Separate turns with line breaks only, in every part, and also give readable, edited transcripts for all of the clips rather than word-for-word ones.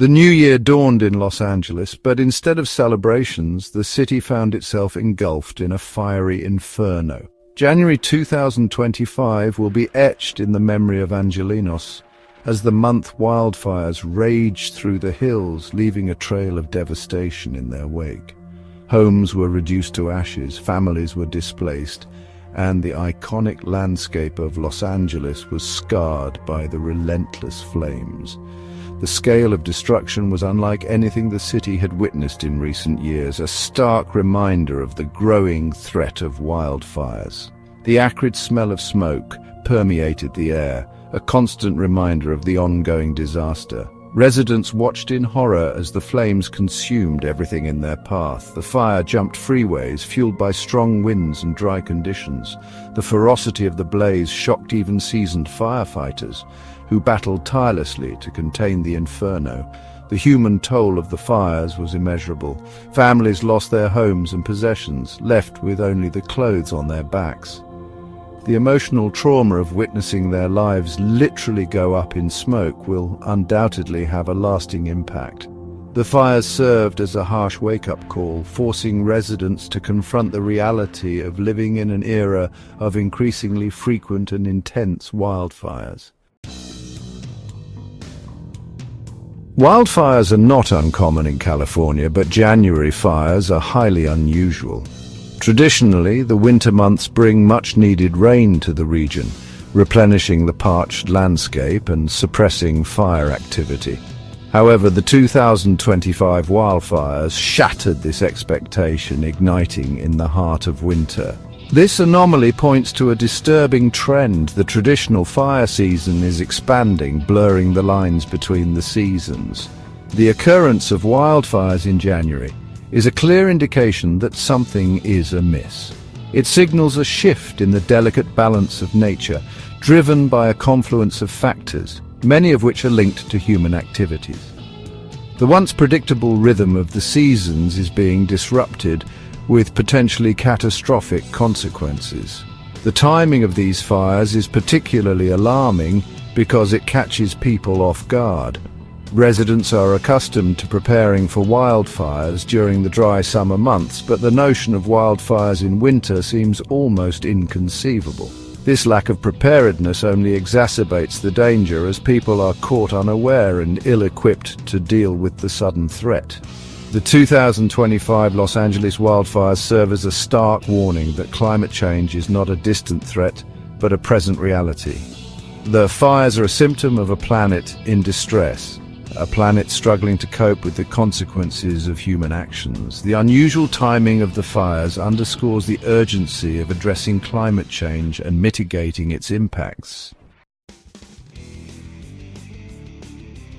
The new year dawned in Los Angeles, but instead of celebrations, the city found itself engulfed in a fiery inferno. January 2025 will be etched in the memory of Angelenos as the month wildfires raged through the hills, leaving a trail of devastation in their wake. Homes were reduced to ashes, families were displaced, and the iconic landscape of Los Angeles was scarred by the relentless flames. The scale of destruction was unlike anything the city had witnessed in recent years, a stark reminder of the growing threat of wildfires. The acrid smell of smoke permeated the air, a constant reminder of the ongoing disaster. Residents watched in horror as the flames consumed everything in their path. The fire jumped freeways, fueled by strong winds and dry conditions. The ferocity of the blaze shocked even seasoned firefighters, who battled tirelessly to contain the inferno. The human toll of the fires was immeasurable. Families lost their homes and possessions, left with only the clothes on their backs. The emotional trauma of witnessing their lives literally go up in smoke will undoubtedly have a lasting impact. The fires served as a harsh wake-up call, forcing residents to confront the reality of living in an era of increasingly frequent and intense wildfires. Wildfires are not uncommon in California, but January fires are highly unusual. Traditionally, the winter months bring much-needed rain to the region, replenishing the parched landscape and suppressing fire activity. However, the 2025 wildfires shattered this expectation, igniting in the heart of winter. This anomaly points to a disturbing trend. The traditional fire season is expanding, blurring the lines between the seasons. The occurrence of wildfires in January is a clear indication that something is amiss. It signals a shift in the delicate balance of nature, driven by a confluence of factors, many of which are linked to human activities. The once predictable rhythm of the seasons is being disrupted, with potentially catastrophic consequences. The timing of these fires is particularly alarming because it catches people off guard. Residents are accustomed to preparing for wildfires during the dry summer months, but the notion of wildfires in winter seems almost inconceivable. This lack of preparedness only exacerbates the danger as people are caught unaware and ill-equipped to deal with the sudden threat. The 2025 Los Angeles wildfires serve as a stark warning that climate change is not a distant threat, but a present reality. The fires are a symptom of a planet in distress, a planet struggling to cope with the consequences of human actions. The unusual timing of the fires underscores the urgency of addressing climate change and mitigating its impacts.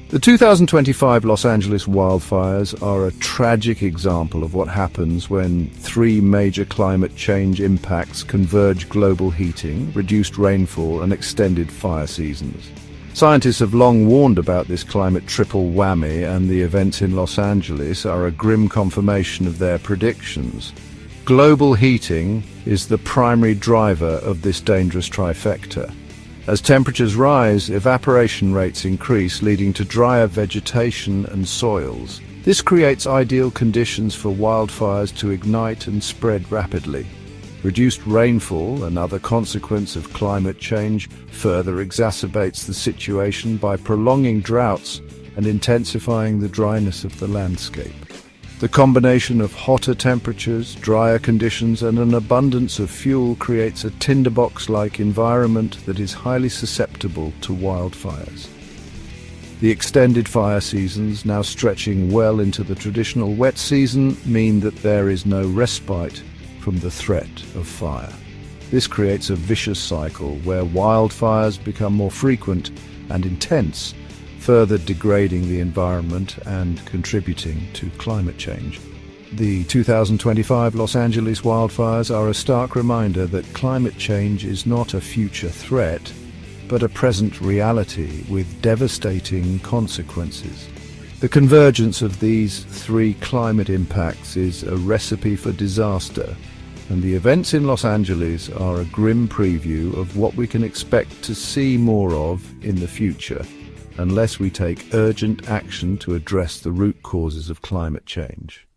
The 2025 Los Angeles wildfires are a tragic example of what happens when three major climate change impacts converge: global heating, reduced rainfall, and extended fire seasons. Scientists have long warned about this climate triple whammy, and the events in Los Angeles are a grim confirmation of their predictions. Global heating is the primary driver of this dangerous trifecta. As temperatures rise, evaporation rates increase, leading to drier vegetation and soils. This creates ideal conditions for wildfires to ignite and spread rapidly. Reduced rainfall, another consequence of climate change, further exacerbates the situation by prolonging droughts and intensifying the dryness of the landscape. The combination of hotter temperatures, drier conditions, and an abundance of fuel creates a tinderbox-like environment that is highly susceptible to wildfires. The extended fire seasons, now stretching well into the traditional wet season, mean that there is no respite from the threat of fire. This creates a vicious cycle where wildfires become more frequent and intense, further degrading the environment and contributing to climate change. The 2025 Los Angeles wildfires are a stark reminder that climate change is not a future threat, but a present reality with devastating consequences. The convergence of these three climate impacts is a recipe for disaster, and the events in Los Angeles are a grim preview of what we can expect to see more of in the future. unless we take urgent action to address the root causes of climate change.